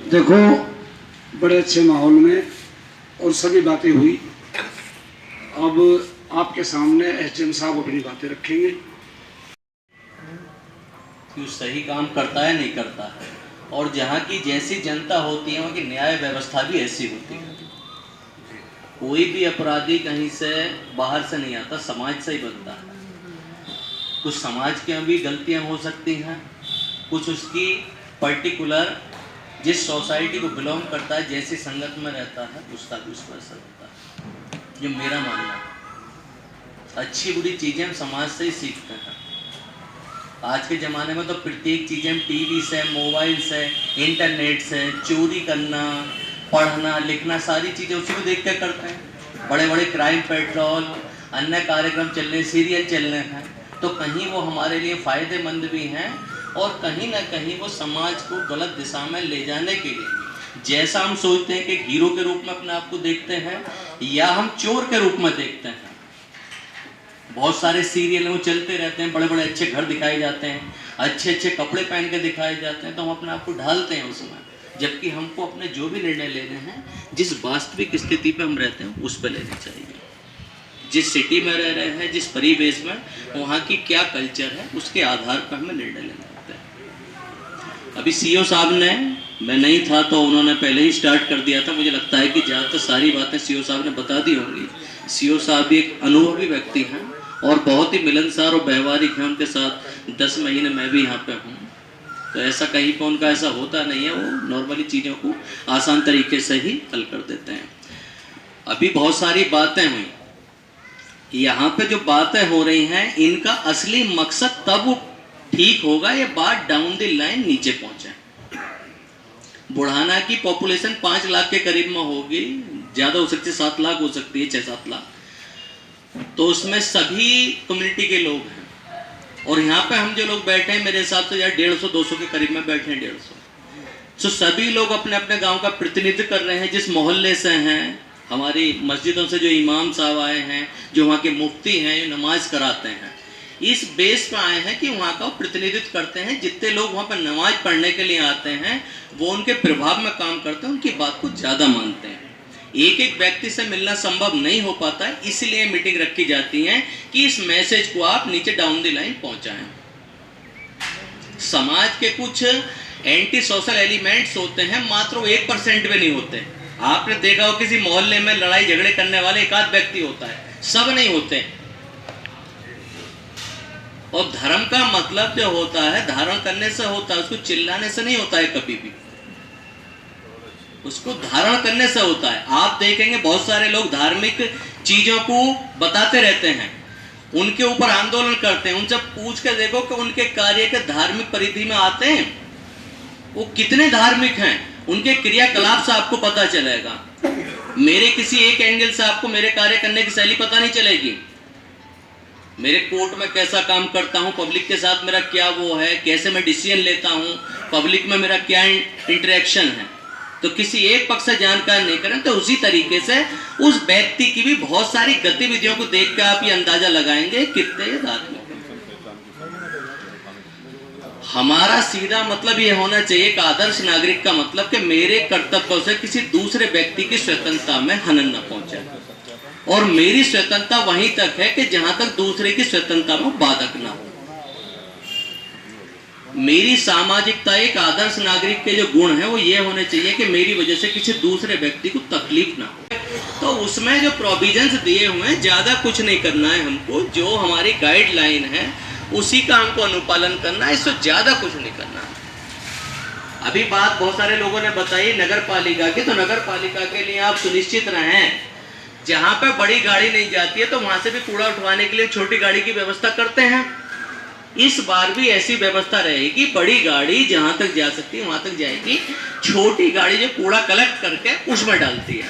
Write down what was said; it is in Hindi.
देखो बड़े अच्छे माहौल में और सभी बातें हुई। अब आपके सामने एसडीएम साहब अपनी बातें रखेंगे कि सही काम करता है नहीं करता है, और जहाँ की जैसी जनता होती है वहाँ की न्याय व्यवस्था भी ऐसी होती है। कोई भी अपराधी कहीं से बाहर से नहीं आता, समाज से ही बनता है। कुछ समाज की भी गलतियाँ हो सकती हैं, कुछ उसकी पर्टिकुलर जिस सोसाइटी को बिलोंग करता है, जैसी संगत में रहता है, उसका भी उस पर असर होता है। ये मेरा मानना है। अच्छी बुरी चीज़ें हम समाज से ही सीखते हैं। आज के ज़माने में तो प्रत्येक चीज़ें हम टीवी से, मोबाइल से, इंटरनेट से, चोरी करना, पढ़ना, लिखना, सारी चीज़ें उसी को देख कर करते हैं। बड़े बड़े क्राइम पेट्रोल, अन्य कार्यक्रम चल रहे, सीरियल चल रहे हैं, तो कहीं वो हमारे लिए फ़ायदेमंद भी हैं और कहीं ना कहीं वो समाज को गलत दिशा में ले जाने के लिए, जैसा हम सोचते हैं कि हीरो के रूप में अपने आप को देखते हैं या हम चोर के रूप में देखते हैं। बहुत सारे सीरियल वो चलते रहते हैं, बड़े बड़े अच्छे घर दिखाए जाते हैं, अच्छे अच्छे कपड़े पहन के दिखाए जाते हैं, तो हम अपने आप को ढालते हैं उसमें, जबकि हमको अपने जो भी निर्णय लेने हैं जिस वास्तविक स्थिति पे हम रहते हैं उस पर लेने चाहिए। जिस सिटी में रह रहे हैं, जिस परिवेश में, वहाँ की क्या कल्चर है, उसके आधार पर हमें निर्णय लेना होता है। अभी सीओ साहब ने, मैं नहीं था तो उन्होंने पहले ही स्टार्ट कर दिया था। मुझे लगता है कि ज़्यादातर सारी बातें सीओ साहब ने बता दी होंगी। सीओ साहब भी एक अनुभवी व्यक्ति हैं और बहुत ही मिलनसार और व्यवहारिक हैं। उनके साथ 10 महीने मैं भी यहाँ पे हूँ, तो ऐसा कहीं पर उनका ऐसा होता नहीं है। वो नॉर्मली चीज़ों को आसान तरीके से ही हल कर देते हैं। अभी बहुत सारी बातें हुई, यहाँ पे जो बातें हो रही हैं, इनका असली मकसद तब ठीक होगा ये बात डाउन द लाइन नीचे पहुँचे। बुढ़ाना की पॉपुलेशन 5 लाख के करीब में होगी, ज़्यादा हो सकती है, 7 लाख हो सकती है, 6-7 लाख। तो उसमें सभी कम्युनिटी के लोग हैं और यहाँ पे हम जो लोग बैठे हैं, मेरे हिसाब से यार 150-200 के करीब में बैठे हैं, 150। तो सभी लोग अपने अपने गांव का प्रतिनिधित्व कर रहे हैं। जिस मोहल्ले से हैं, हमारी मस्जिदों से जो इमाम साहब आए हैं, जो वहाँ के मुफ्ती हैं, जो नमाज कराते हैं, इस बेस पर आए हैं कि वहाँ का प्रतिनिधित्व करते हैं। जितने लोग वहाँ पर नमाज पढ़ने के लिए आते हैं, वो उनके प्रभाव में काम करते हैं, उनकी बात को ज़्यादा मानते हैं। एक एक व्यक्ति से मिलना संभव नहीं हो पाता है, इसलिए मीटिंग रखी जाती है कि इस मैसेज को आप नीचे डाउन द लाइन पहुँचाएं। समाज के कुछ एंटी सोशल एलिमेंट्स होते हैं, मात्र 1% भी नहीं होते। आपने देखा हो किसी मोहल्ले में लड़ाई झगड़े करने वाले एक आध व्यक्ति होता है, सब नहीं होते। और धर्म का मतलब जो होता है, धारण करने से होता है, उसको चिल्लाने से नहीं होता है कभी भी, उसको धारण करने से होता है। आप देखेंगे बहुत सारे लोग धार्मिक चीजों को बताते रहते हैं, उनके ऊपर आंदोलन करते हैं। उनसे पूछ कर देखो कि उनके कार्य के धार्मिक परिधि में आते हैं, वो कितने धार्मिक हैं, उनके क्रियाकलाप से आपको पता चलेगा। मेरे किसी एक एंगल से आपको मेरे कार्य करने की शैली पता नहीं चलेगी। मेरे कोर्ट में कैसा काम करता हूँ, पब्लिक के साथ मेरा क्या वो है, कैसे मैं डिसीजन लेता हूँ, पब्लिक में मेरा क्या इंटरेक्शन है, तो किसी एक पक्ष से जानकारी नहीं करें तो उसी तरीके से उस व्यक्ति की भी बहुत सारी गतिविधियों को देख कर आप ये अंदाजा लगाएंगे कितने धार्मिक। हमारा सीधा मतलब ये होना चाहिए, एक आदर्श नागरिक का मतलब कि मेरे कर्तव्यों से किसी दूसरे व्यक्ति की स्वतंत्रता में हनन न पहुंचे, और मेरी स्वतंत्रता वहीं तक है कि जहां तक दूसरे की स्वतंत्रता में बाधक ना हो। मेरी सामाजिकता, एक आदर्श नागरिक के जो गुण है वो ये होने चाहिए कि मेरी वजह से किसी दूसरे व्यक्ति को तकलीफ ना हो। तो उसमें जो प्रोविजंस दिए हुए हैं, ज़्यादा कुछ नहीं करना है हमको, जो हमारी गाइडलाइन है उसी का हमको अनुपालन करना है, इससे ज़्यादा कुछ नहीं करना है। अभी बात बहुत सारे लोगों ने बताई नगर पालिका की, तो नगर पालिका के लिए आप सुनिश्चित रहें, जहाँ पे बड़ी गाड़ी नहीं जाती है तो वहाँ से भी कूड़ा उठवाने के लिए छोटी गाड़ी की व्यवस्था करते हैं। इस बार भी ऐसी व्यवस्था रहेगी, बड़ी गाड़ी जहाँ तक जा सकती है वहाँ तक जाएगी, छोटी गाड़ी जो कूड़ा कलेक्ट करके उसमें डालती है।